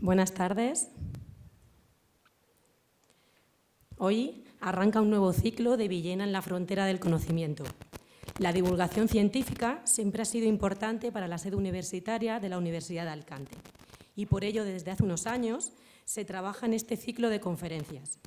Buenas tardes. Hoy arranca un nuevo ciclo de Villena en la frontera del conocimiento. La divulgación científica siempre ha sido importante para la sede universitaria de la Universidad de Alicante y por ello desde hace unos años se trabaja en este ciclo de conferencias.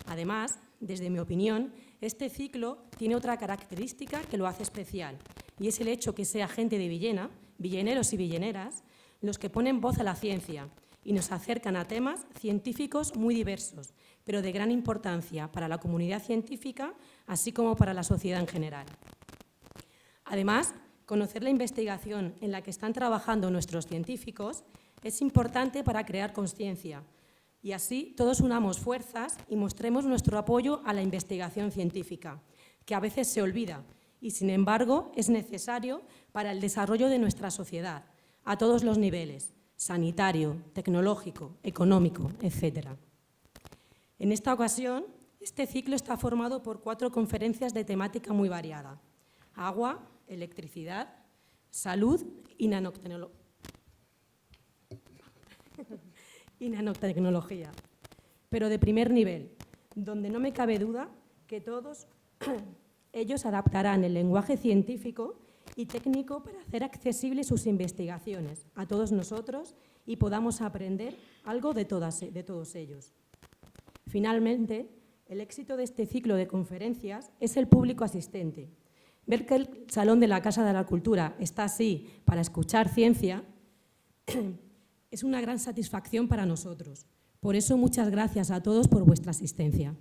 Además, desde mi opinión, este ciclo tiene otra característica que lo hace especial y es el hecho que sea gente de Villena, villeneros y villeneras, los que ponen voz a la ciencia y nos acercan a temas científicos muy diversos, pero de gran importancia para la comunidad científica, así como para la sociedad en general. Además, conocer la investigación en la que están trabajando nuestros científicos es importante para crear conciencia y así todos unamos fuerzas y mostremos nuestro apoyo a la investigación científica, que a veces se olvida y, sin embargo, es necesario para el desarrollo de nuestra sociedad, a todos los niveles, sanitario, tecnológico, económico, etc. En esta ocasión, este ciclo está formado por 4 conferencias de temática muy variada: agua, electricidad, salud y nanotecnología, pero de primer nivel, donde no me cabe duda que todos ellos adaptarán el lenguaje científico y técnico para hacer accesibles sus investigaciones a todos nosotros y podamos aprender algo de todos ellos. Finalmente, el éxito de este ciclo de conferencias es el público asistente. Ver que el Salón de la Casa de la Cultura está así para escuchar ciencia es una gran satisfacción para nosotros. Por eso, muchas gracias a todos por vuestra asistencia.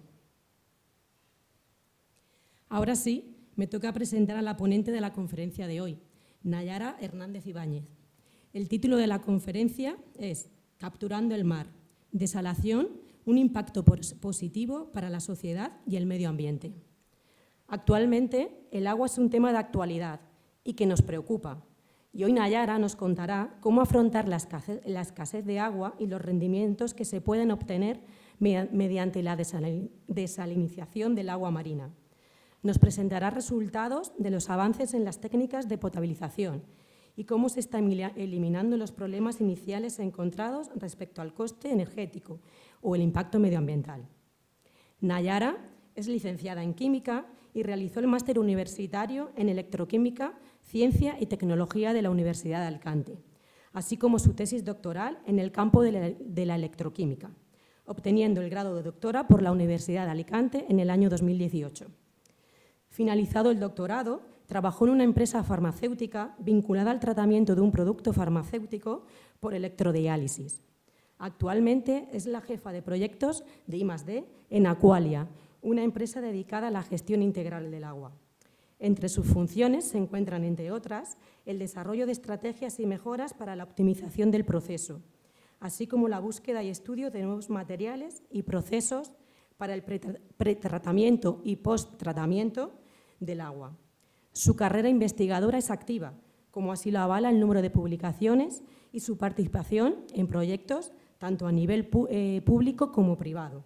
Ahora sí, me toca presentar a la ponente de la conferencia de hoy, Nayara Hernández Ibáñez. El título de la conferencia es Capturando el mar, desalación, un impacto positivo para la sociedad y el medio ambiente. Actualmente, el agua es un tema de actualidad y que nos preocupa. Y hoy Nayara nos contará cómo afrontar la escasez de agua y los rendimientos que se pueden obtener mediante la desalinización del agua marina. Nos presentará resultados de los avances en las técnicas de potabilización y cómo se están eliminando los problemas iniciales encontrados respecto al coste energético o el impacto medioambiental. Nayara es licenciada en Química y realizó el máster universitario en Electroquímica, Ciencia y Tecnología de la Universidad de Alicante, así como su tesis doctoral en el campo de la electroquímica, obteniendo el grado de doctora por la Universidad de Alicante en el año 2018. Finalizado el doctorado, trabajó en una empresa farmacéutica vinculada al tratamiento de un producto farmacéutico por electrodiálisis. Actualmente es la jefa de proyectos de I+D en Aqualia, una empresa dedicada a la gestión integral del agua. Entre sus funciones se encuentran, entre otras, el desarrollo de estrategias y mejoras para la optimización del proceso, así como la búsqueda y estudio de nuevos materiales y procesos para el pretratamiento y posttratamiento del agua. Su carrera investigadora es activa, como así lo avala el número de publicaciones y su participación en proyectos tanto a nivel público como privado.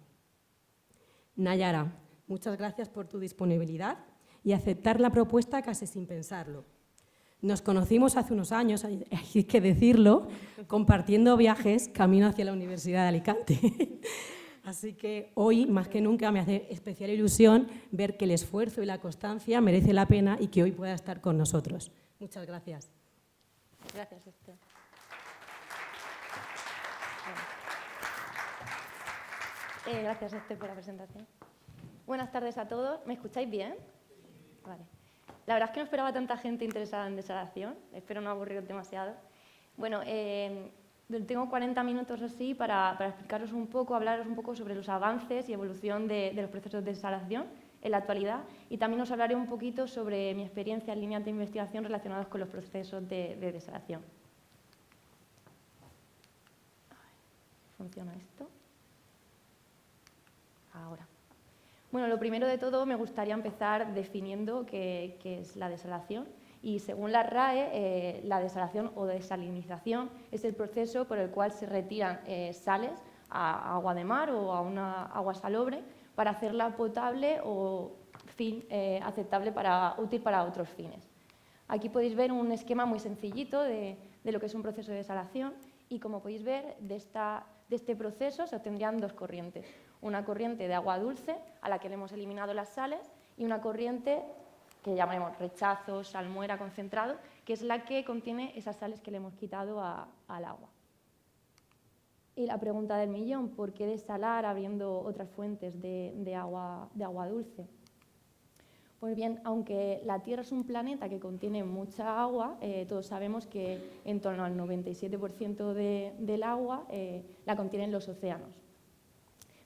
Nayara, muchas gracias por tu disponibilidad y aceptar la propuesta casi sin pensarlo. Nos conocimos hace unos años, hay que decirlo, compartiendo viajes camino hacia la Universidad de Alicante. Así que hoy, más que nunca, me hace especial ilusión ver que el esfuerzo y la constancia merece la pena y que hoy pueda estar con nosotros. Muchas gracias. Gracias, Esther. Gracias, Esther, por la presentación. Buenas tardes a todos. ¿Me escucháis bien? Vale. La verdad es que no esperaba tanta gente interesada en desalación. Espero no aburriros demasiado. Bueno, tengo 40 minutos así para explicaros un poco, hablaros un poco sobre los avances y evolución de los procesos de desalación en la actualidad y también os hablaré un poquito sobre mi experiencia en líneas de investigación relacionadas con los procesos de desalación. ¿Funciona esto? Ahora. Bueno, lo primero de todo me gustaría empezar definiendo qué es la desalación. Y según la RAE, la desalación o desalinización es el proceso por el cual se retiran sales a agua de mar o a una agua salobre para hacerla potable o aceptable útil para otros fines. Aquí podéis ver un esquema muy sencillito de lo que es un proceso de desalación Y como podéis ver, de este proceso se obtendrían dos corrientes. Una corriente de agua dulce, a la que le hemos eliminado las sales, y una corriente que llamaremos rechazo, salmuera concentrado, que es la que contiene esas sales que le hemos quitado al agua. Y la pregunta del millón, ¿por qué desalar habiendo otras fuentes de agua dulce? Pues bien, aunque la Tierra es un planeta que contiene mucha agua, todos sabemos que en torno al 97% del agua la contienen los océanos.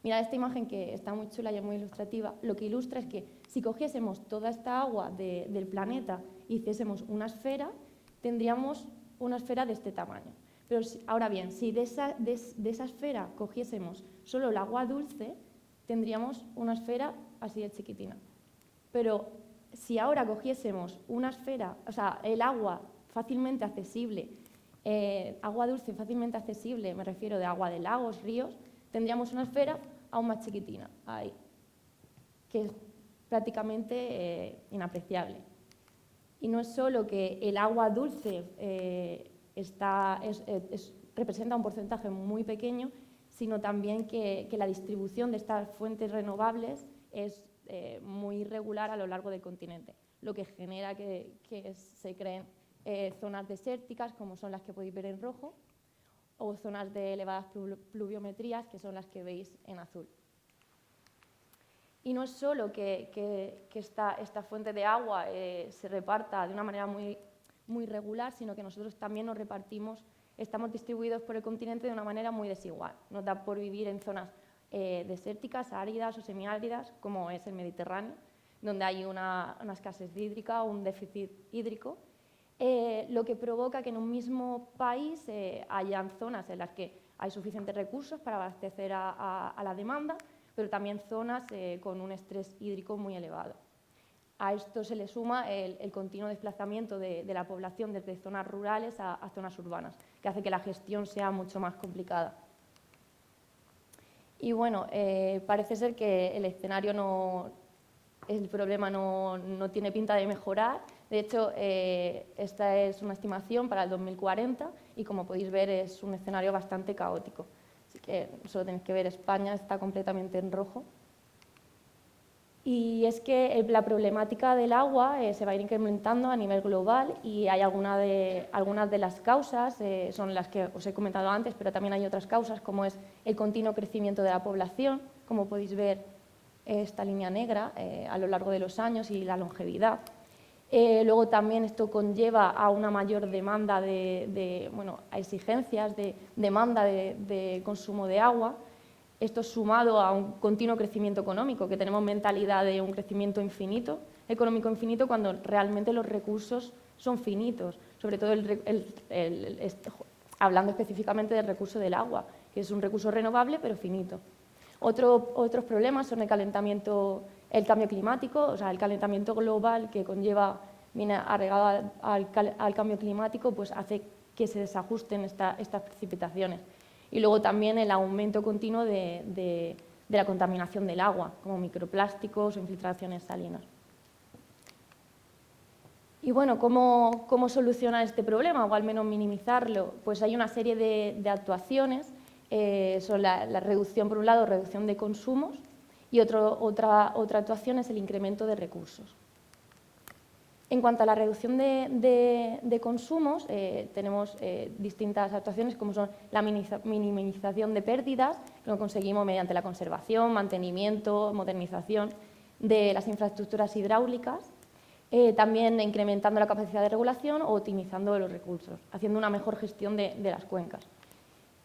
Mirad esta imagen que está muy chula y es muy ilustrativa. Lo que ilustra es que si cogiésemos toda esta agua del planeta y hiciésemos una esfera, tendríamos una esfera de este tamaño. Pero ahora bien, si de esa esfera cogiésemos solo el agua dulce, tendríamos una esfera así de chiquitina. Pero si ahora cogiésemos una esfera, o sea, el agua fácilmente accesible, agua dulce fácilmente accesible, me refiero de agua de lagos, ríos, tendríamos una esfera aún más chiquitina, ahí, que es prácticamente inapreciable. Y no es solo que el agua dulce representa un porcentaje muy pequeño, sino también que la distribución de estas fuentes renovables es muy irregular a lo largo del continente, lo que genera que se creen zonas desérticas, como son las que podéis ver en rojo, o zonas de elevadas pluviometrías, que son las que veis en azul. Y no es solo que esta fuente de agua se reparta de una manera muy regular, sino que nosotros también estamos distribuidos por el continente de una manera muy desigual. Nos da por vivir en zonas desérticas, áridas o semiáridas, como es el Mediterráneo, donde hay una escasez hídrica o un déficit hídrico, lo que provoca que en un mismo país hayan zonas en las que hay suficientes recursos para abastecer a la demanda, pero también zonas con un estrés hídrico muy elevado. A esto se le suma el continuo desplazamiento de la población desde zonas rurales a zonas urbanas, que hace que la gestión sea mucho más complicada. Y bueno, parece ser que el problema no tiene pinta de mejorar. De hecho, esta es una estimación para el 2040 y, como podéis ver, es un escenario bastante caótico. Así que solo tenéis que ver, España está completamente en rojo. Y es que la problemática del agua se va a ir incrementando a nivel global y hay algunas de las causas, son las que os he comentado antes, pero también hay otras causas, como es el continuo crecimiento de la población, como podéis ver esta línea negra a lo largo de los años, y la longevidad. Luego también esto conlleva a una mayor demanda a exigencias de demanda de consumo de agua. Esto sumado a un continuo crecimiento económico, que tenemos mentalidad de un crecimiento infinito, económico infinito, cuando realmente los recursos son finitos, sobre todo hablando específicamente del recurso del agua, que es un recurso renovable pero finito. Otros problemas son el cambio climático, o sea, el calentamiento global que viene agregado al cambio climático, pues hace que se desajusten estas precipitaciones. Y luego también el aumento continuo de la contaminación del agua, como microplásticos o infiltraciones salinas. Y bueno, ¿cómo solucionar este problema o al menos minimizarlo? Pues hay una serie de actuaciones, son la reducción, por un lado, reducción de consumos, y otra actuación es el incremento de recursos. En cuanto a la reducción de consumos, tenemos distintas actuaciones, como son la minimización de pérdidas, que lo conseguimos mediante la conservación, mantenimiento, modernización de las infraestructuras hidráulicas, también incrementando la capacidad de regulación o optimizando los recursos, haciendo una mejor gestión de las cuencas.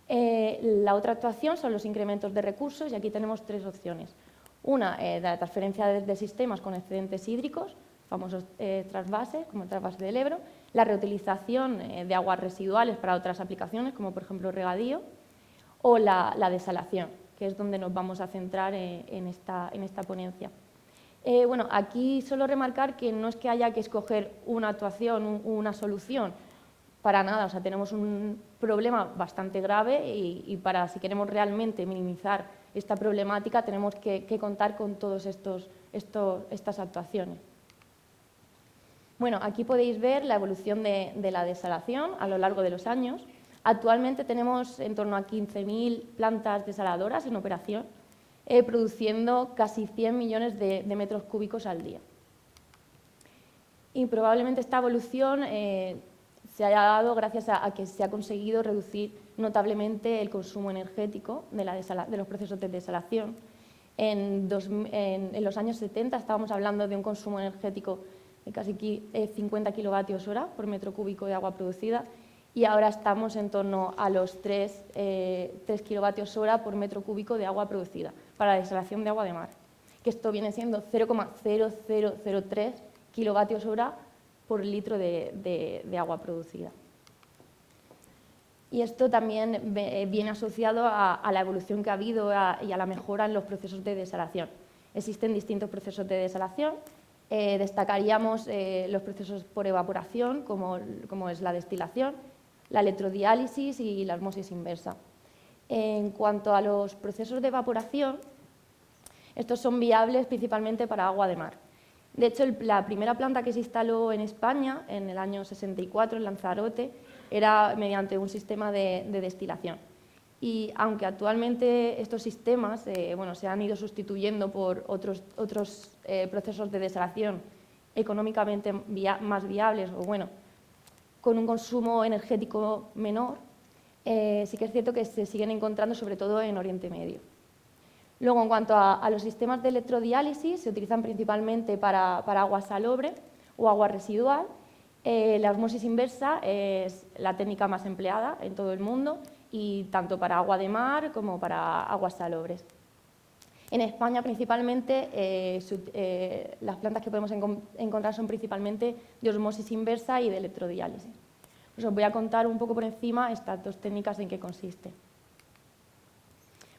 La otra actuación son los incrementos de recursos, y aquí tenemos tres opciones. Una, la transferencia de sistemas con excedentes hídricos, famosos trasvases, como el trasvase del Ebro, la reutilización de aguas residuales para otras aplicaciones, como por ejemplo regadío, o la desalación, que es donde nos vamos a centrar en esta ponencia. Bueno, aquí solo remarcar que no es que haya que escoger una actuación, una solución, para nada. O sea, tenemos un problema bastante grave y si queremos realmente minimizar esta problemática tenemos que contar con todas estas actuaciones. Bueno, aquí podéis ver la evolución de la desalación a lo largo de los años. Actualmente tenemos en torno a 15.000 plantas desaladoras en operación, produciendo casi 100 millones de metros cúbicos al día. Y probablemente esta evolución se haya dado gracias a que se ha conseguido reducir notablemente el consumo energético de los procesos de desalación. En los años 70 estábamos hablando de un consumo energético de casi 50 kilovatios hora por metro cúbico de agua producida, y ahora estamos en torno a los 3 kilovatios hora por metro cúbico de agua producida para la desalación de agua de mar, que esto viene siendo 0,0003 kilovatios hora por litro de agua producida. Y esto también viene asociado a la evolución que ha habido y a la mejora en los procesos de desalación. Existen distintos procesos de desalación. Destacaríamos los procesos por evaporación, como es la destilación, la electrodiálisis y la osmosis inversa. En cuanto a los procesos de evaporación, estos son viables principalmente para agua de mar. De hecho, la primera planta que se instaló en España en el año 64, en Lanzarote, era mediante un sistema de destilación. Y aunque actualmente estos sistemas se han ido sustituyendo por otros procesos de desalación económicamente más viables o con un consumo energético menor, sí que es cierto que se siguen encontrando sobre todo en Oriente Medio. Luego, en cuanto a los sistemas de electrodiálisis, se utilizan principalmente para agua salobre o agua residual. La osmosis inversa es la técnica más empleada en todo el mundo, y tanto para agua de mar como para aguas salobres. En España, principalmente, las plantas que podemos encontrar son principalmente de osmosis inversa y de electrodiálisis. Os voy a contar un poco por encima estas dos técnicas en qué consiste.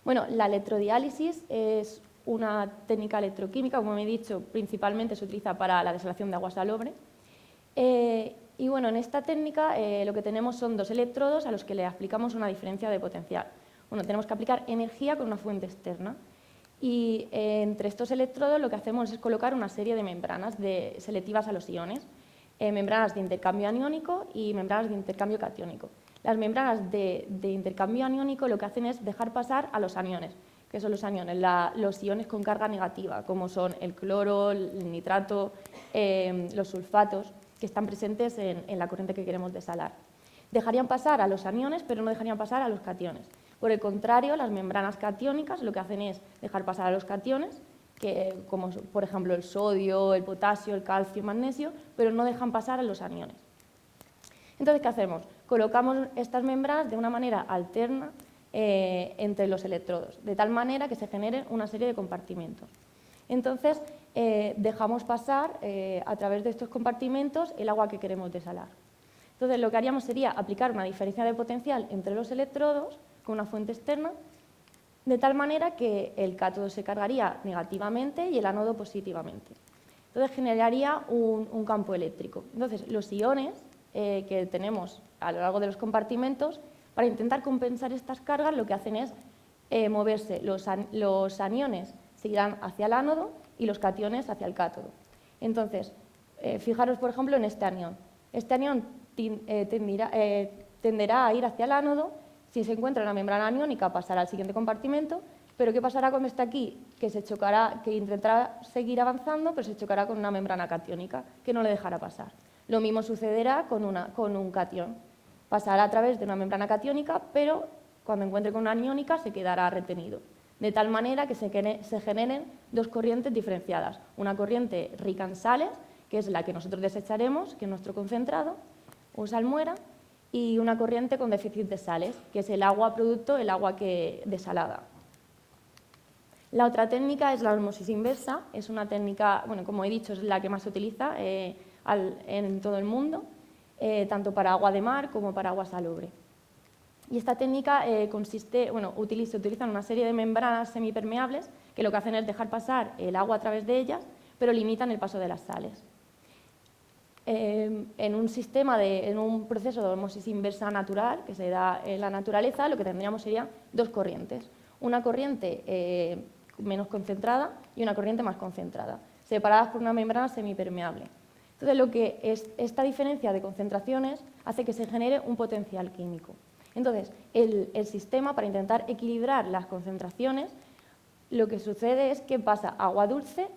Bueno, la electrodiálisis es una técnica electroquímica, como he dicho, principalmente se utiliza para la desalación de agua salobre. Y bueno, en esta técnica lo que tenemos son dos electrodos a los que le aplicamos una diferencia de potencial. Bueno, tenemos que aplicar energía con una fuente externa. Y entre estos electrodos lo que hacemos es colocar una serie de membranas selectivas a los iones, membranas de intercambio aniónico y membranas de intercambio catiónico. Las membranas de intercambio aniónico lo que hacen es dejar pasar a los aniones. ¿Qué son los aniones? Los iones con carga negativa, como son el cloro, el nitrato, los sulfatos, que están presentes en la corriente que queremos desalar. Dejarían pasar a los aniones, pero no dejarían pasar a los cationes. Por el contrario, las membranas catiónicas lo que hacen es dejar pasar a los cationes, como por ejemplo el sodio, el potasio, el calcio, el magnesio, pero no dejan pasar a los aniones. Entonces, ¿qué hacemos? Colocamos estas membranas de una manera alterna entre los electrodos, de tal manera que se generen una serie de compartimentos. Entonces, dejamos pasar a través de estos compartimentos el agua que queremos desalar. Entonces, lo que haríamos sería aplicar una diferencia de potencial entre los electrodos con una fuente externa, de tal manera que el cátodo se cargaría negativamente y el ánodo positivamente. Entonces, generaría un campo eléctrico. Entonces, los iones que tenemos a lo largo de los compartimentos, para intentar compensar estas cargas, lo que hacen es moverse. Los aniones se irán hacia el ánodo y los cationes hacia el cátodo. Entonces, fijaros, por ejemplo, en este anión. Este anión tenderá a ir hacia el ánodo. Si se encuentra en la membrana aniónica, pasará al siguiente compartimento, pero ¿qué pasará cuando está aquí? Que intentará seguir avanzando, pero se chocará con una membrana catiónica, que no le dejará pasar. Lo mismo sucederá con un catión. Pasará a través de una membrana catiónica, pero cuando encuentre con una aniónica se quedará retenido. De tal manera que se generen dos corrientes diferenciadas. Una corriente rica en sales, que es la que nosotros desecharemos, que es nuestro concentrado, o salmuera, y una corriente con déficit de sales, que es el agua producto, el agua desalada. La otra técnica es la osmosis inversa. Es una técnica, como he dicho, es la que más se utiliza en todo el mundo, tanto para agua de mar como para agua salobre. Y esta técnica se utilizan una serie de membranas semipermeables que lo que hacen es dejar pasar el agua a través de ellas, pero limitan el paso de las sales. En un proceso de osmosis inversa natural que se da en la naturaleza, lo que tendríamos serían dos corrientes. Una corriente menos concentrada y una corriente más concentrada, separadas por una membrana semipermeable. Entonces, esta diferencia de concentraciones hace que se genere un potencial químico. Entonces, el sistema, para intentar equilibrar las concentraciones, lo que sucede es que pasa agua dulce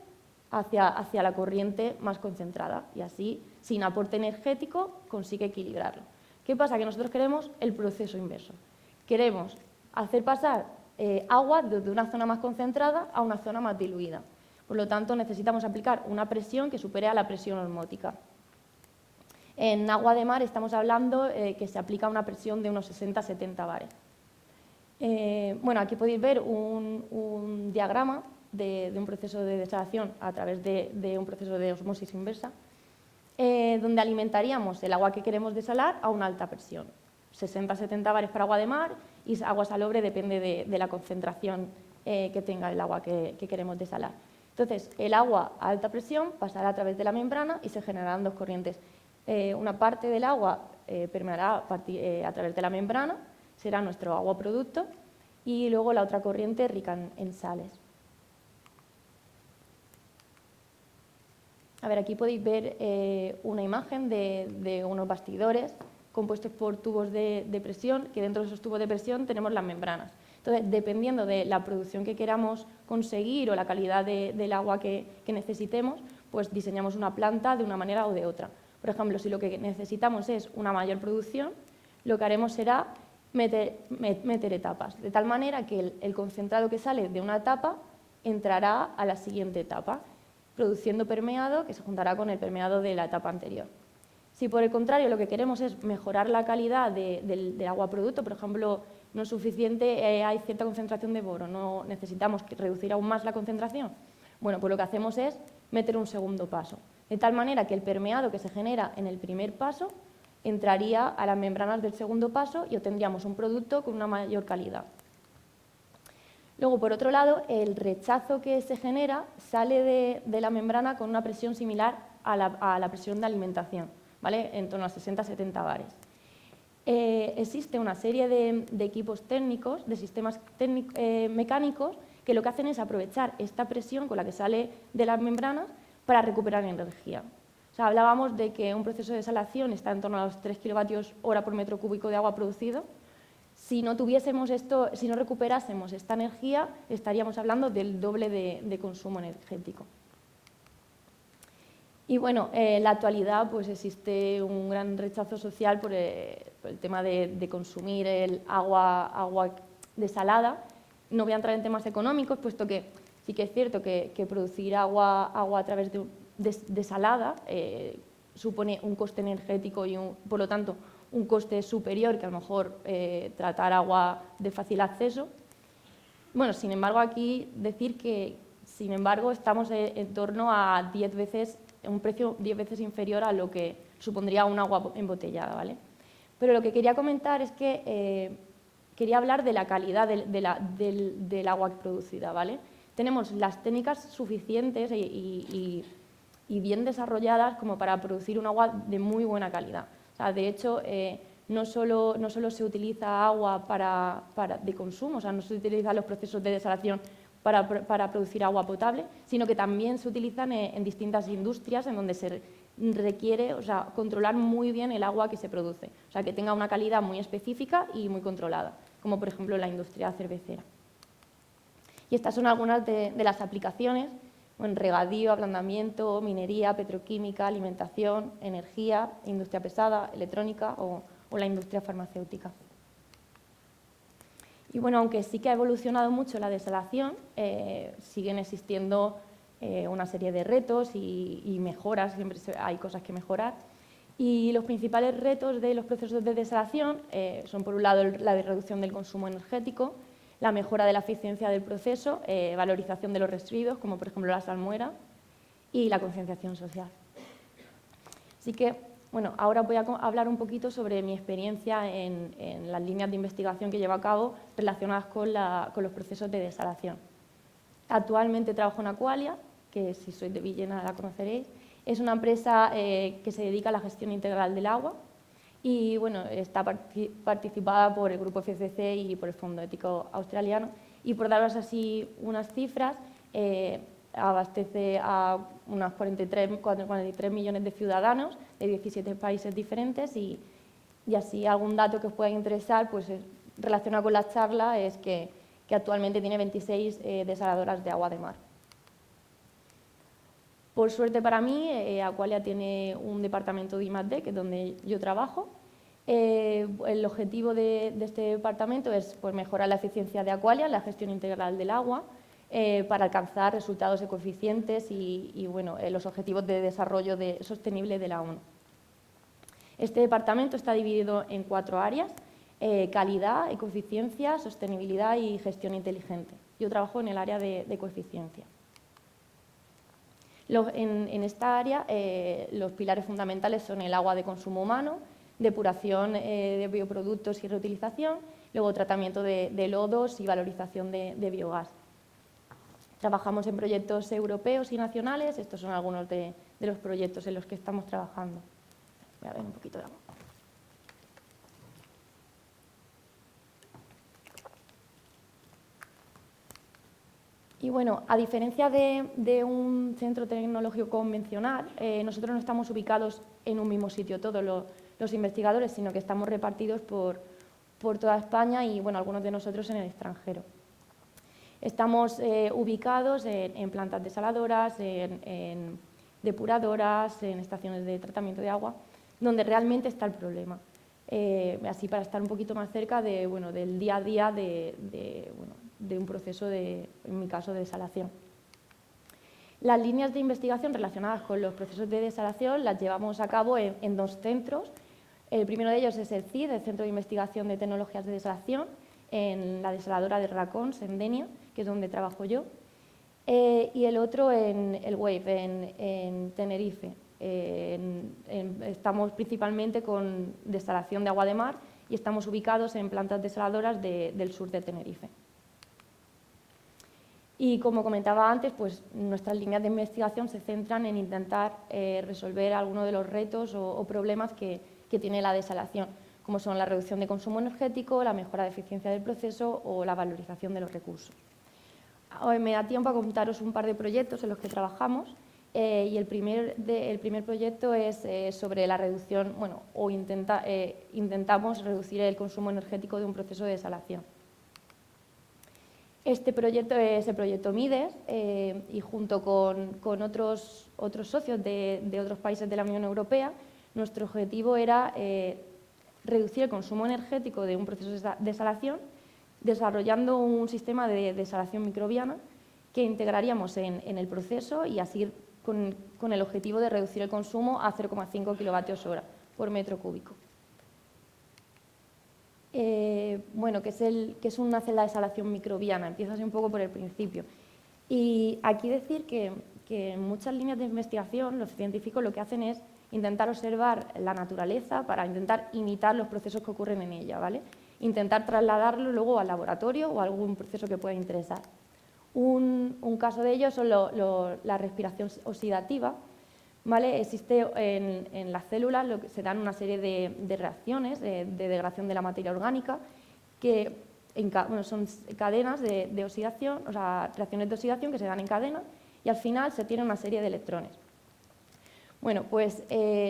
hacia la corriente más concentrada y así, sin aporte energético, consigue equilibrarlo. ¿Qué pasa? Que nosotros queremos el proceso inverso. Queremos hacer pasar agua desde una zona más concentrada a una zona más diluida. Por lo tanto, necesitamos aplicar una presión que supere a la presión osmótica. En agua de mar estamos hablando que se aplica una presión de unos 60-70 bares. Bueno, aquí podéis ver un diagrama de un proceso de desalación a través de un proceso de osmosis inversa, donde alimentaríamos el agua que queremos desalar a una alta presión. 60-70 bares para agua de mar y agua salobre depende de la concentración que tenga el agua que queremos desalar. Entonces, el agua a alta presión pasará a través de la membrana y se generarán dos corrientes. Una parte del agua permeará a través de la membrana, será nuestro agua producto, y luego la otra corriente rica en sales. A ver, aquí podéis ver una imagen de unos bastidores compuestos por tubos de presión, que dentro de esos tubos de presión tenemos las membranas. Entonces, dependiendo de la producción que queramos conseguir o la calidad del agua que necesitemos, pues diseñamos una planta de una manera o de otra. Por ejemplo, si lo que necesitamos es una mayor producción, lo que haremos será meter etapas, de tal manera que el concentrado que sale de una etapa entrará a la siguiente etapa, produciendo permeado que se juntará con el permeado de la etapa anterior. Si por el contrario lo que queremos es mejorar la calidad del agua producto, por ejemplo, no es suficiente, hay cierta concentración de boro, no necesitamos reducir aún más la concentración, bueno, pues lo que hacemos es meter un segundo paso, de tal manera que el permeado que se genera en el primer paso entraría a las membranas del segundo paso y obtendríamos un producto con una mayor calidad. Luego, por otro lado, el rechazo que se genera sale de la membrana con una presión similar a la presión de alimentación, ¿vale? En torno a 60-70 bares. Existe una serie de equipos técnicos, de sistemas mecánicos, que lo que hacen es aprovechar esta presión con la que sale de las membranas para recuperar energía. O sea, hablábamos de que un proceso de desalación está en torno a los 3 kWh por metro cúbico de agua producido. Si no tuviésemos esto, si no recuperásemos esta energía, estaríamos hablando del doble de consumo energético. Y bueno, en la actualidad pues existe un gran rechazo social por el tema de consumir el agua desalada. No voy a entrar en temas económicos, puesto que sí que es cierto que producir agua a través de desalada supone un coste energético y, por lo tanto, un coste superior que a lo mejor tratar agua de fácil acceso. Bueno, sin embargo, aquí decir que, sin embargo, estamos en torno a 10 veces, un precio 10 veces inferior a lo que supondría un agua embotellada, ¿vale? Pero lo que quería comentar es que quería hablar de la calidad del agua producida, ¿vale? Tenemos las técnicas suficientes y bien desarrolladas como para producir un agua de muy buena calidad. O sea, de hecho, no solo se utiliza agua de consumo, o sea, no se utilizan los procesos de desalación para producir agua potable, sino que también se utilizan en distintas industrias en donde se requiere, o sea, controlar muy bien el agua que se produce, o sea, que tenga una calidad muy específica y muy controlada, como por ejemplo la industria cervecera. Y estas son algunas de las aplicaciones en regadío, ablandamiento, minería, petroquímica, alimentación, energía, industria pesada, electrónica o la industria farmacéutica. Y bueno, aunque sí que ha evolucionado mucho la desalación, siguen existiendo una serie de retos y mejoras, siempre hay cosas que mejorar. Y los principales retos de los procesos de desalación son, por un lado, la reducción del consumo energético, la mejora de la eficiencia del proceso, valorización de los residuos, como por ejemplo la salmuera, y la concienciación social. Así que, bueno, ahora voy a hablar un poquito sobre mi experiencia en las líneas de investigación que llevo a cabo relacionadas con los procesos de desalación. Actualmente trabajo en Aqualia, que si sois de Villena la conoceréis. Es una empresa que se dedica a la gestión integral del agua y bueno, está participada por el Grupo FCC y por el Fondo Ético Australiano. Y por daros así unas cifras, abastece a unos 43 millones de ciudadanos de 17 países diferentes y Y así algún dato que os pueda interesar pues, relacionado con la charla es que actualmente tiene 26 desaladoras de agua de mar. Por suerte para mí, Aqualia tiene un departamento de I+D, que es donde yo trabajo. El objetivo de este departamento es pues, mejorar la eficiencia de Aqualia, la gestión integral del agua, para alcanzar resultados ecoeficientes y bueno, los objetivos de desarrollo sostenible de la ONU. Este departamento está dividido en 4 áreas: calidad, ecoeficiencia, sostenibilidad y gestión inteligente. Yo trabajo en el área de ecoeficiencia. En esta área los pilares fundamentales son el agua de consumo humano, depuración de bioproductos y reutilización, luego tratamiento de lodos y valorización de biogás. Trabajamos en proyectos europeos y nacionales. Estos son algunos de los proyectos en los que estamos trabajando. Voy a ver un poquito de agua. Y bueno, a diferencia de un centro tecnológico convencional, nosotros no estamos ubicados en un mismo sitio todos los investigadores, sino que estamos repartidos por toda España y bueno, algunos de nosotros en el extranjero. Estamos ubicados en plantas desaladoras, en depuradoras, en estaciones de tratamiento de agua, donde realmente está el problema. Así para estar un poquito más cerca del día a día de un proceso, en mi caso, de desalación. Las líneas de investigación relacionadas con los procesos de desalación las llevamos a cabo en 2 centros. El primero de ellos es el CID, el Centro de Investigación de Tecnologías de Desalación, en la desaladora de Racons, en Denia, que es donde trabajo yo, y el otro en el WAVE, en Tenerife. Estamos principalmente con desalación de agua de mar y estamos ubicados en plantas desaladoras del sur de Tenerife. Y como comentaba antes, pues nuestras líneas de investigación se centran en intentar resolver algunos de los retos o problemas que tiene la desalación, como son la reducción de consumo energético, la mejora de eficiencia del proceso o la valorización de los recursos. Hoy me da tiempo a contaros un par de proyectos en los que trabajamos y el primer proyecto es sobre la reducción, intentamos reducir el consumo energético de un proceso de desalación. Este proyecto es el proyecto MIDES y junto con otros socios de otros países de la Unión Europea, nuestro objetivo era reducir el consumo energético de un proceso de desalación desarrollando un sistema de desalación microbiana que integraríamos en el proceso y así con el objetivo de reducir el consumo a 0,5 kWh por metro cúbico. Que es una celda de desalación microbiana. Empiezo así un poco por el principio. Y aquí decir que en muchas líneas de investigación los científicos lo que hacen es intentar observar la naturaleza para intentar imitar los procesos que ocurren en ella, ¿vale? Intentar trasladarlo luego al laboratorio o a algún proceso que pueda interesar. Un caso de ello son la respiración oxidativa, ¿vale? Existe en las células se dan una serie de reacciones de degradación de la materia orgánica que son cadenas de oxidación, o sea, reacciones de oxidación que se dan en cadena y al final se tiene una serie de electrones. Bueno, pues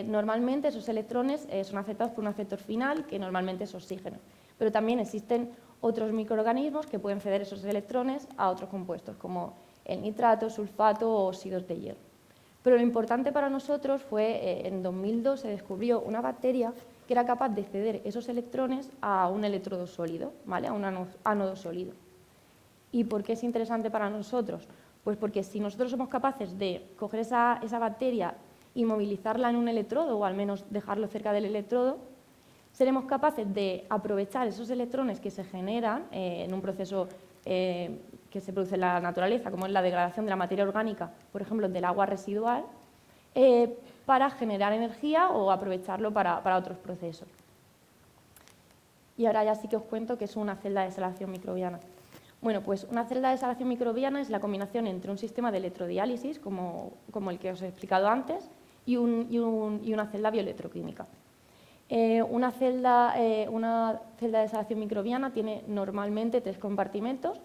normalmente esos electrones son afectados por un efector final que normalmente es oxígeno, pero también existen otros microorganismos que pueden ceder esos electrones a otros compuestos como el nitrato, sulfato o óxidos de hierro. Pero lo importante para nosotros fue, en 2002 se descubrió una bacteria que era capaz de ceder esos electrones a un electrodo sólido, ¿vale? A un ánodo sólido. ¿Y por qué es interesante para nosotros? Pues porque si nosotros somos capaces de coger esa bacteria y movilizarla en un electrodo, o al menos dejarlo cerca del electrodo, seremos capaces de aprovechar esos electrones que se generan en un proceso que se produce en la naturaleza, como es la degradación de la materia orgánica, por ejemplo, del agua residual, para generar energía o aprovecharlo para otros procesos. Y ahora ya sí que os cuento qué es una celda de desalación microbiana. Bueno, pues una celda de desalación microbiana es la combinación entre un sistema de electrodiálisis, como el que os he explicado antes, y una celda bioelectroquímica. Una celda de desalación microbiana tiene normalmente 3 compartimentos.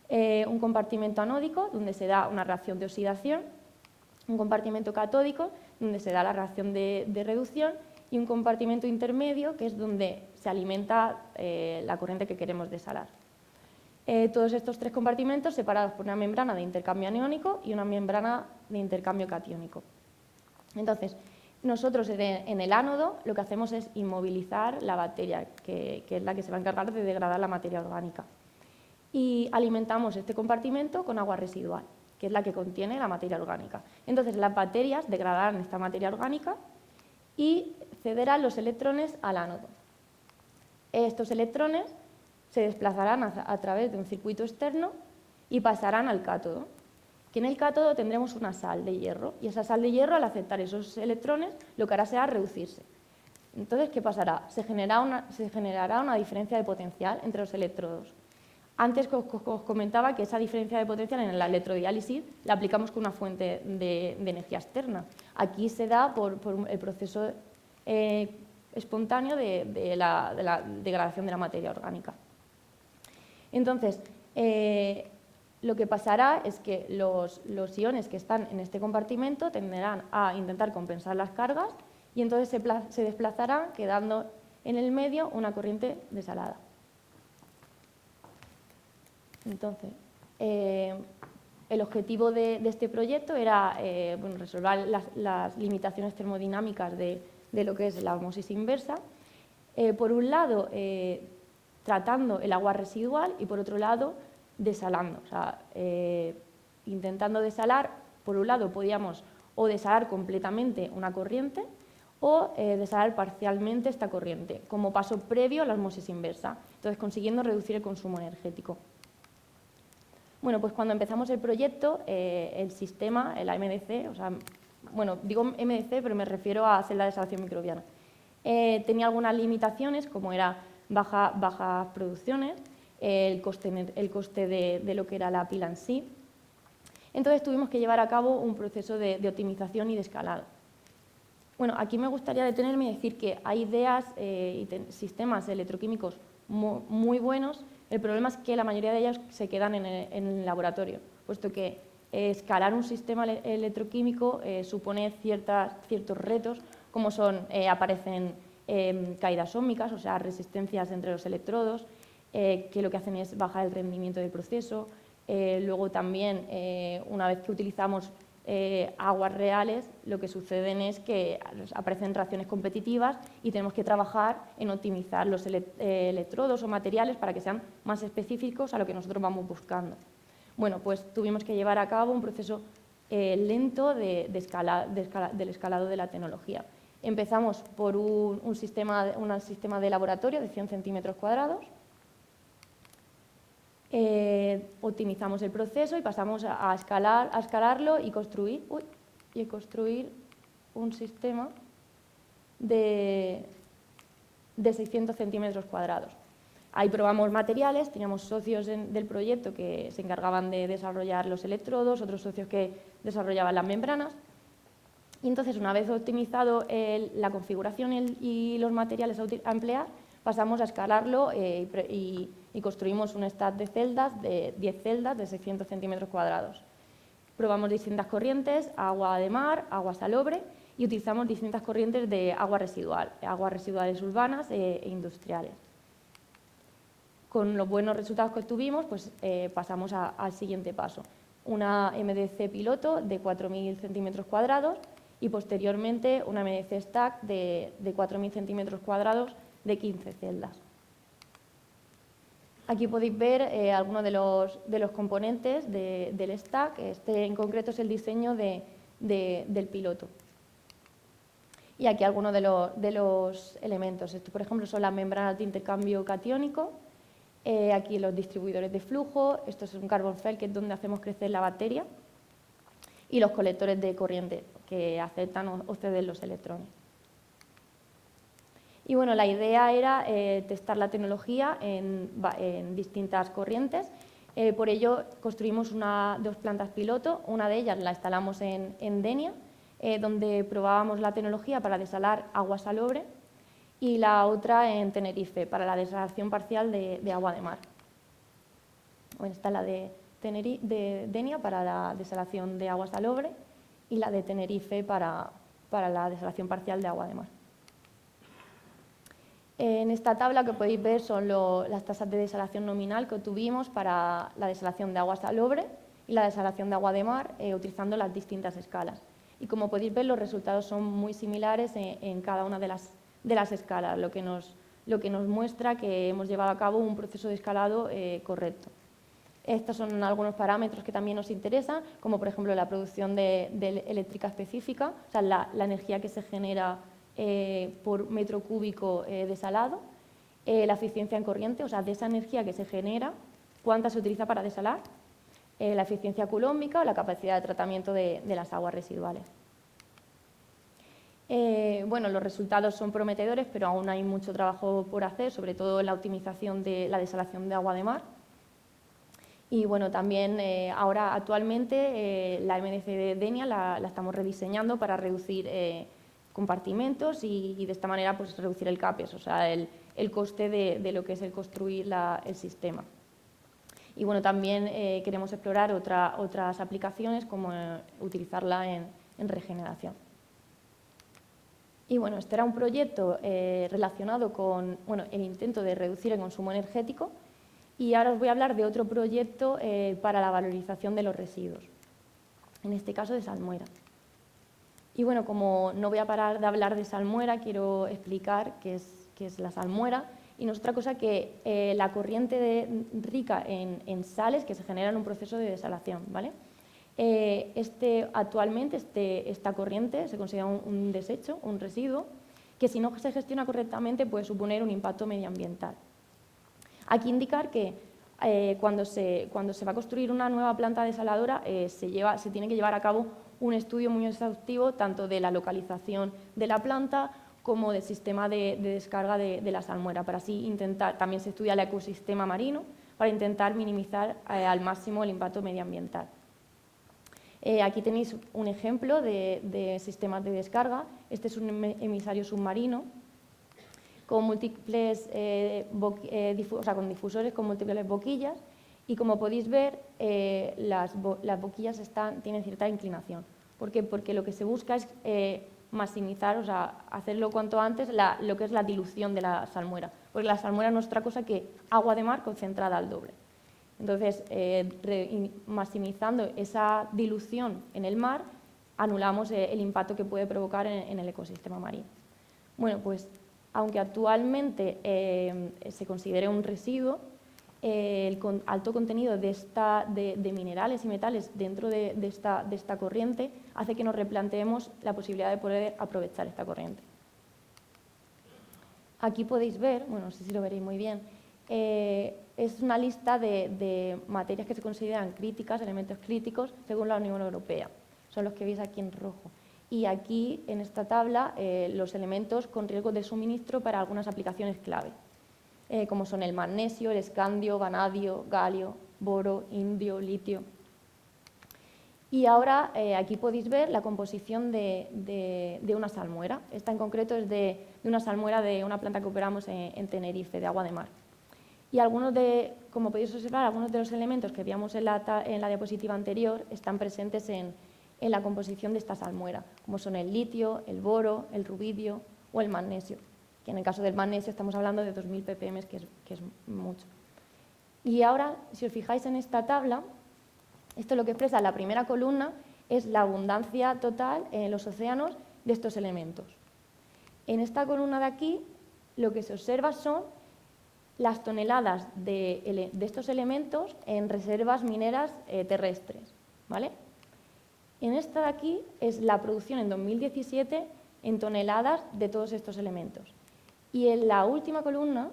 Un compartimento anódico, donde se da una reacción de oxidación, un compartimento catódico, donde se da la reacción de reducción, y un compartimento intermedio, que es donde se alimenta la corriente que queremos desalar. Todos estos 3 compartimentos separados por una membrana de intercambio aniónico y una membrana de intercambio catiónico. Entonces, nosotros en el ánodo lo que hacemos es inmovilizar la bacteria, que es la que se va a encargar de degradar la materia orgánica. Y alimentamos este compartimento con agua residual, que es la que contiene la materia orgánica. Entonces, las bacterias degradarán esta materia orgánica y cederán los electrones al ánodo. Estos electrones se desplazarán a través de un circuito externo y pasarán al cátodo, que en el cátodo tendremos una sal de hierro, y esa sal de hierro, al aceptar esos electrones, lo que hará será reducirse. Entonces, ¿qué pasará? Se generará una diferencia de potencial entre los electrodos. Antes os comentaba que esa diferencia de potencial en la electrodiálisis la aplicamos con una fuente de energía externa. Aquí se da por el proceso espontáneo de la degradación de la materia orgánica. Entonces, lo que pasará es que los iones que están en este compartimento tenderán a intentar compensar las cargas y entonces se desplazarán, quedando en el medio una corriente desalada. Entonces, el objetivo de este proyecto era resolver las limitaciones termodinámicas de lo que es la osmosis inversa. Por un lado, tratando el agua residual y por otro lado, desalando. O sea, intentando desalar, por un lado podíamos o desalar completamente una corriente o desalar parcialmente esta corriente, como paso previo a la osmosis inversa, entonces consiguiendo reducir el consumo energético. Bueno, pues cuando empezamos el proyecto, el sistema, la MDC, o sea, bueno, digo MDC, pero me refiero a celda de desalación microbiana, tenía algunas limitaciones, como era bajas producciones, el coste de lo que era la pila en sí. Entonces tuvimos que llevar a cabo un proceso de optimización y de escalado. Bueno, aquí me gustaría detenerme y decir que hay ideas y sistemas electroquímicos muy buenos. El problema es que la mayoría de ellas se quedan en el laboratorio, puesto que escalar un sistema electroquímico supone ciertos retos, como son, aparecen caídas óhmicas, o sea, resistencias entre los electrodos, que lo que hacen es bajar el rendimiento del proceso. Luego también, una vez que utilizamos aguas reales, lo que sucede es que aparecen reacciones competitivas y tenemos que trabajar en optimizar los electrodos o materiales para que sean más específicos a lo que nosotros vamos buscando. Bueno, pues tuvimos que llevar a cabo un proceso lento del escalado de la tecnología. Empezamos por un sistema de laboratorio de 100 centímetros cuadrados. Optimizamos el proceso y pasamos a escalarlo y construir un sistema de 600 centímetros cuadrados. Ahí probamos materiales, teníamos socios del proyecto que se encargaban de desarrollar los electrodos, otros socios que desarrollaban las membranas. Y entonces, una vez optimizado la configuración y los materiales a emplear, pasamos a escalarlo y construimos un stack de celdas, de 10 celdas de 600 centímetros cuadrados. Probamos distintas corrientes, agua de mar, agua salobre, y utilizamos distintas corrientes de agua residual, aguas residuales urbanas e industriales. Con los buenos resultados que obtuvimos, pues, pasamos al siguiente paso. Una MDC piloto de 4.000 centímetros cuadrados y posteriormente una MDC stack de 4.000 centímetros cuadrados de 15 celdas. Aquí podéis ver algunos de los componentes del stack. Este en concreto es el diseño del piloto. Y aquí algunos de los elementos. Esto, por ejemplo, son las membranas de intercambio catiónico. Aquí los distribuidores de flujo. Esto es un carbon felt, que es donde hacemos crecer la bacteria. Y los colectores de corriente, que aceptan o ceden los electrones. Y bueno, la idea era testar la tecnología en distintas corrientes. Por ello, construimos dos plantas piloto. Una de ellas la instalamos en Denia, donde probábamos la tecnología para desalar agua salobre, y la otra en Tenerife, para la desalación parcial de agua de mar. Bueno, esta es la de Denia para la desalación de agua salobre y la de Tenerife para la desalación parcial de agua de mar. En esta tabla que podéis ver son las tasas de desalación nominal que obtuvimos para la desalación de agua salobre y la desalación de agua de mar, utilizando las distintas escalas. Y como podéis ver, los resultados son muy similares en cada una de las escalas, lo que nos muestra que hemos llevado a cabo un proceso de escalado correcto. Estos son algunos parámetros que también nos interesan, como por ejemplo la producción de eléctrica específica, o sea, la energía que se genera por metro cúbico desalado, la eficiencia en corriente, o sea, de esa energía que se genera, cuánta se utiliza para desalar, la eficiencia coulombica o la capacidad de tratamiento de las aguas residuales. Bueno, los resultados son prometedores, pero aún hay mucho trabajo por hacer, sobre todo en la optimización de la desalación de agua de mar. Y bueno, también ahora actualmente la MDC de Denia la estamos rediseñando para reducir compartimentos y de esta manera pues, reducir el CAPEX, o sea, el coste de lo que es el construir el sistema. Y bueno, también queremos explorar otras aplicaciones como utilizarla en regeneración. Y bueno, este era un proyecto relacionado con el intento de reducir el consumo energético. Y ahora os voy a hablar de otro proyecto para la valorización de los residuos, en este caso de salmuera. Y bueno, como no voy a parar de hablar de salmuera, quiero explicar qué es la salmuera. Y no es otra cosa que la corriente rica en sales que se genera en un proceso de desalación, ¿vale? Actualmente esta corriente se considera un desecho, un residuo, que si no se gestiona correctamente puede suponer un impacto medioambiental. Aquí indicar que cuando se va a construir una nueva planta desaladora se tiene que llevar a cabo un estudio muy exhaustivo tanto de la localización de la planta como del sistema de descarga de la salmuera. Para así intentar, también se estudia el ecosistema marino para intentar minimizar al máximo el impacto medioambiental. Aquí tenéis un ejemplo de sistemas de descarga. Este es un emisario submarino con múltiples con difusores con múltiples boquillas y como podéis ver las boquillas tienen cierta inclinación. ¿Por qué? Porque lo que se busca es maximizar, o sea, hacerlo cuanto antes lo que es la dilución de la salmuera, porque la salmuera no es otra cosa que agua de mar concentrada al doble. Entonces, maximizando esa dilución en el mar, anulamos el impacto que puede provocar en el ecosistema marino. Bueno, pues aunque actualmente se considere un residuo, el alto contenido de minerales y metales dentro de esta corriente hace que nos replanteemos la posibilidad de poder aprovechar esta corriente. Aquí podéis ver, bueno, no sé si lo veréis muy bien, es una lista de materias que se consideran críticas, elementos críticos, según la Unión Europea. Son los que veis aquí en rojo. Y aquí, en esta tabla, los elementos con riesgo de suministro para algunas aplicaciones clave, como son el magnesio, el escandio, vanadio, galio, boro, indio, litio. Y ahora aquí podéis ver la composición de una salmuera. Esta en concreto es de una salmuera de una planta que operamos en Tenerife, de agua de mar. Y como podéis observar, algunos de los elementos que veíamos en la diapositiva anterior están presentes en la composición de esta salmuera, como son el litio, el boro, el rubidio o el magnesio, que en el caso del magnesio estamos hablando de 2000 ppm, que es mucho. Y ahora, si os fijáis en esta tabla, esto lo que expresa la primera columna es la abundancia total en los océanos de estos elementos. En esta columna de aquí, lo que se observa son las toneladas de estos elementos en reservas mineras terrestres, ¿vale? En esta de aquí es la producción en 2017 en toneladas de todos estos elementos. Y en la última columna,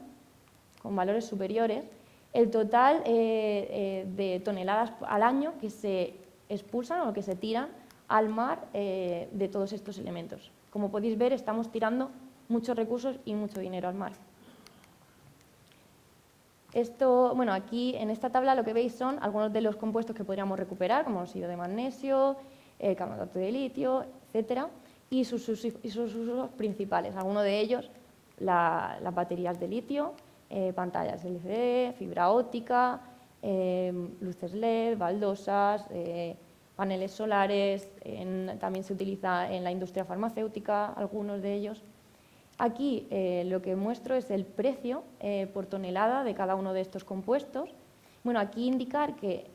con valores superiores, el total de toneladas al año que se expulsan o que se tiran al mar de todos estos elementos. Como podéis ver, estamos tirando muchos recursos y mucho dinero al mar. Bueno, aquí en esta tabla lo que veis son algunos de los compuestos que podríamos recuperar, como el óxido de magnesio, el carbonato de litio, etcétera, y sus usos principales. Algunos de ellos, las baterías de litio, pantallas LCD, fibra óptica, luces LED, baldosas, paneles solares, también se utiliza en la industria farmacéutica, algunos de ellos. Aquí lo que muestro es el precio por tonelada de cada uno de estos compuestos. Bueno, aquí indicar que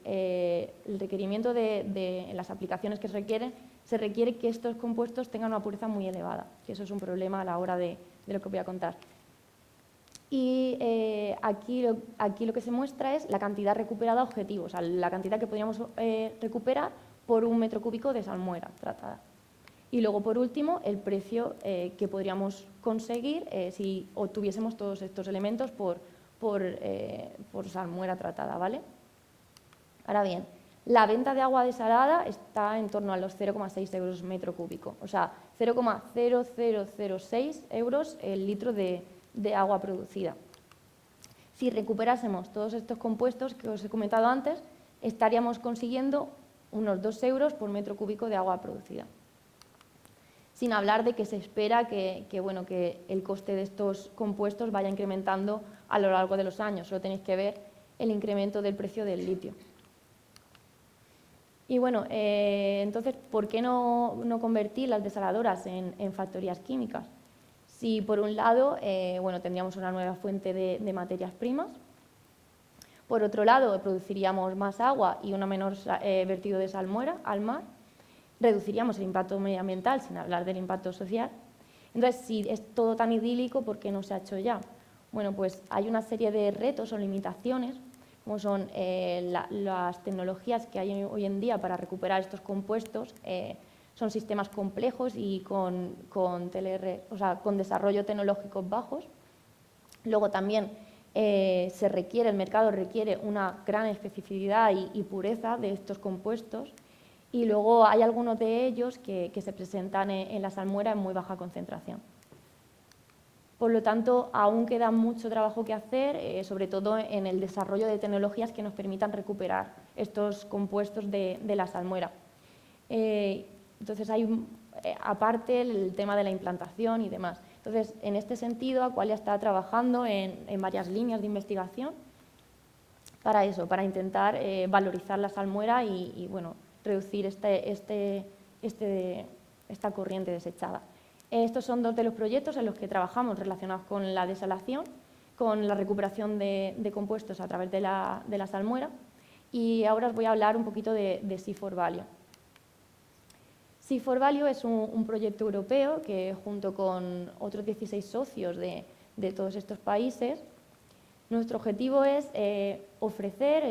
el requerimiento de las aplicaciones que se requiere que estos compuestos tengan una pureza muy elevada, que eso es un problema a la hora de lo que voy a contar. Y aquí lo que se muestra es la cantidad recuperada objetivo, o sea, la cantidad que podríamos recuperar por un metro cúbico de salmuera tratada. Y luego, por último, el precio que podríamos conseguir si obtuviésemos todos estos elementos por salmuera tratada, ¿vale? Ahora bien, la venta de agua desalada está en torno a los 0,6 euros metro cúbico, o sea, 0,0006 euros el litro de agua producida. Si recuperásemos todos estos compuestos que os he comentado antes, estaríamos consiguiendo unos 2 euros por metro cúbico de agua producida. Sin hablar de que se espera que el coste de estos compuestos vaya incrementando a lo largo de los años. Solo tenéis que ver el incremento del precio del litio. Y bueno, entonces, ¿por qué no convertir las desaladoras en factorías químicas? Si por un lado tendríamos una nueva fuente de materias primas, por otro lado produciríamos más agua y un menor vertido de salmuera al mar, reduciríamos el impacto medioambiental, sin hablar del impacto social. Entonces, si es todo tan idílico, ¿por qué no se ha hecho ya? Bueno, pues hay una serie de retos o limitaciones, como son las tecnologías que hay hoy en día para recuperar estos compuestos. Son sistemas complejos y con desarrollo tecnológico bajos. Luego también el mercado requiere una gran especificidad y pureza de estos compuestos. Y luego hay algunos de ellos que se presentan en la salmuera en muy baja concentración. Por lo tanto, aún queda mucho trabajo que hacer, sobre todo en el desarrollo de tecnologías que nos permitan recuperar estos compuestos de la salmuera. Entonces, hay aparte el tema de la implantación y demás. Entonces, en este sentido, Aqualia está trabajando en varias líneas de investigación para eso, para intentar valorizar la salmuera y reducir esta corriente desechada. Estos son dos de los proyectos en los que trabajamos relacionados con la desalación, con la recuperación de compuestos a través de la salmuera, y ahora os voy a hablar un poquito de Sea4Value. Sea4Value es un proyecto europeo que, junto con otros 16 socios de todos estos países, nuestro objetivo es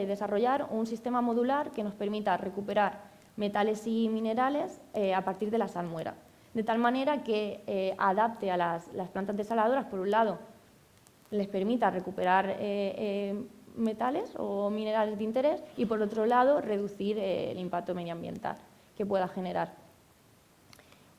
desarrollar un sistema modular que nos permita recuperar metales y minerales a partir de la salmuera, de tal manera que adapte a las plantas desaladoras. Por un lado, les permita recuperar metales o minerales de interés y, por otro lado, reducir el impacto medioambiental que pueda generar.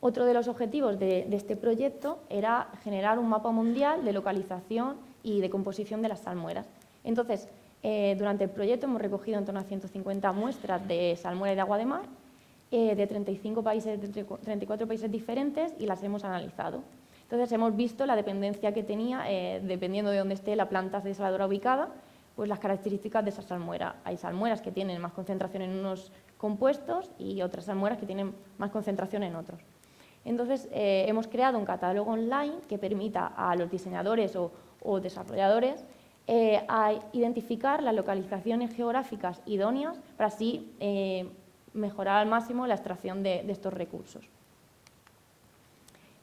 Otro de los objetivos de este proyecto era generar un mapa mundial de localización y de composición de las salmueras. Entonces, durante el proyecto hemos recogido en torno a 150 muestras de salmuera y de agua de mar de 35 países, de 34 países diferentes, y las hemos analizado. Entonces, hemos visto la dependencia que tenía, dependiendo de dónde esté la planta desaladora ubicada, pues las características de esa salmuera. Hay salmueras que tienen más concentración en unos compuestos y otras salmueras que tienen más concentración en otros. Entonces, hemos creado un catálogo online que permita a los diseñadores o desarrolladores a identificar las localizaciones geográficas idóneas para así mejorar al máximo la extracción de estos recursos.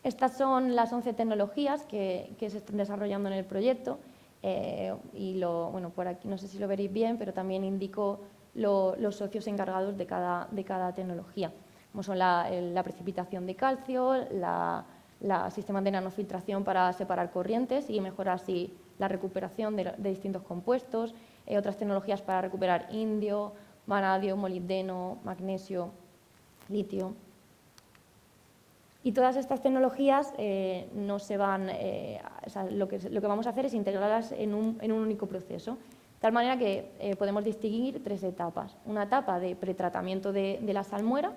Estas son las 11 tecnologías que se están desarrollando en el proyecto por aquí no sé si lo veréis bien, pero también indico los socios encargados de cada tecnología, como son la precipitación de calcio, sistemas de nanofiltración para separar corrientes y mejorar así la recuperación de distintos compuestos, otras tecnologías para recuperar indio, vanadio, molibdeno, magnesio, litio. Y todas estas tecnologías no se van, lo que vamos a hacer es integrarlas en un único proceso, de tal manera que podemos distinguir 3 etapas. Una etapa de pretratamiento de la salmuera,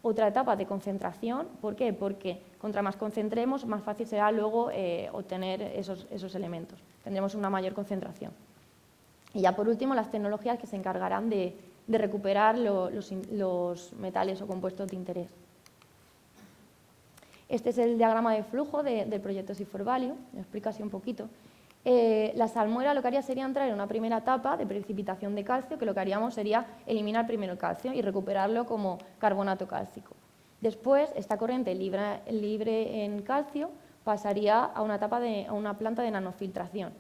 otra etapa de concentración. ¿Por qué? Porque contra más concentremos, más fácil será luego obtener esos elementos. Tendremos una mayor concentración. Y ya por último, las tecnologías que se encargarán de recuperar los metales o compuestos de interés. Este es el diagrama de flujo del proyecto Sea4Value, lo explico así un poquito. La salmuera lo que haría sería entrar en una primera etapa de precipitación de calcio, que lo que haríamos sería eliminar primero el calcio y recuperarlo como carbonato cálcico. Después, esta corriente libre en calcio pasaría a una etapa a una planta de nanofiltración,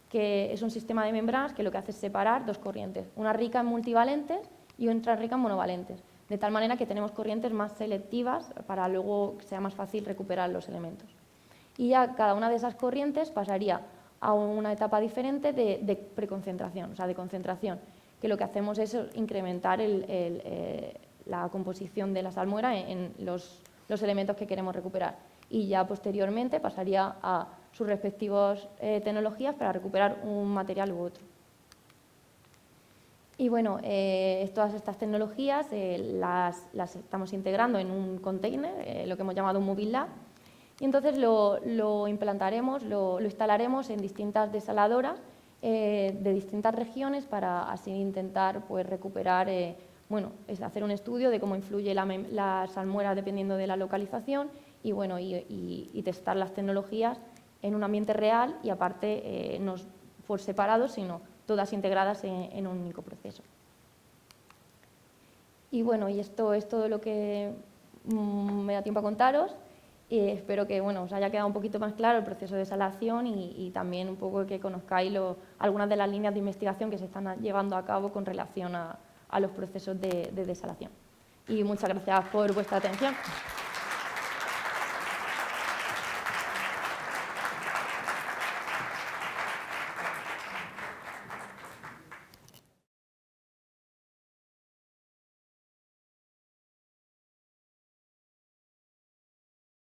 que es un sistema de membranas que lo que hace es separar dos corrientes, una rica en multivalentes y otra rica en monovalentes, de tal manera que tenemos corrientes más selectivas para luego que sea más fácil recuperar los elementos. Y ya cada una de esas corrientes pasaría a una etapa diferente de preconcentración, o sea, de concentración, que lo que hacemos es incrementar la composición de la salmuera en los elementos que queremos recuperar. Y ya posteriormente pasaría a sus respectivas tecnologías para recuperar un material u otro. Y bueno, todas estas tecnologías las estamos integrando en un container, lo que hemos llamado un Mobile Lab, y entonces lo implantaremos, lo instalaremos en distintas desaladoras de distintas regiones para así intentar pues, recuperar, hacer un estudio de cómo influye la salmuera dependiendo de la localización y, bueno, y testar las tecnologías en un ambiente real y aparte no por separado, sino todas integradas en un único proceso. Y bueno, y esto es todo lo que me da tiempo a contaros. Espero que os haya quedado un poquito más claro el proceso de desalación y también un poco que conozcáis algunas de las líneas de investigación que se están llevando a cabo con relación a los procesos de desalación. Y muchas gracias por vuestra atención.